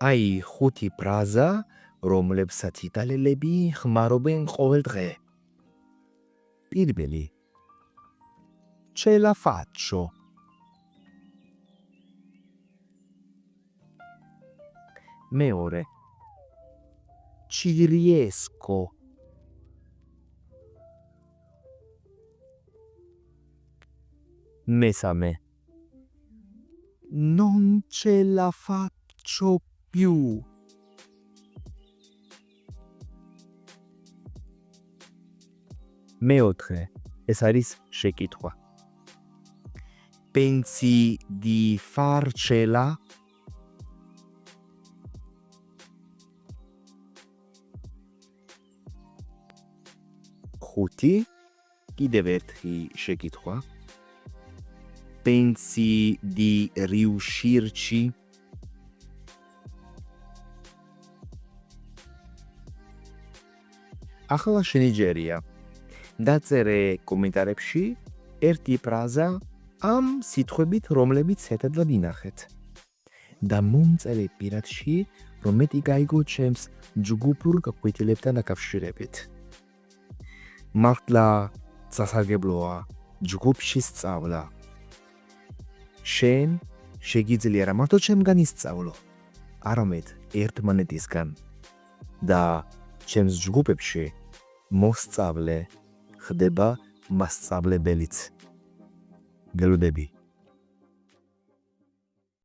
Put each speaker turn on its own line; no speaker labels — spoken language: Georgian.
აი ხუთი ფრაზა, რომლებსაც იტალიელები ხმარობენ ყოველ დღე.
პირველი. Ce la faccio. მეორე. Ci riesco. მესამე. Non ce la faccio più. მეოთხე. ეს არის შეკითხვა.
Pensi di farcela? ხუთი. კიდევ ერთი შეკითხვა. Pensi di riuscirci? ახლა შენი ჯერია. დაწერე კომენტარებში ერთი ფრაზა ამ სიტყვებით, რომლებიც ერთადად ინახეთ. და მომწერე პირადში, რომ მეტი გაიგო ჩემს ჯგუფურ გაკვეთილებთან დაკავშირებით. მართლა სასარგებლოა ჯგუფში სწავლა. შენ შეგიძლია რა მარტო ჩემგან ისწავლო, არამედ ერთმანეთისგან და ჩემს ჯგუფებში მოსწავლე ხდება მასწავლებელიც. გელოდები.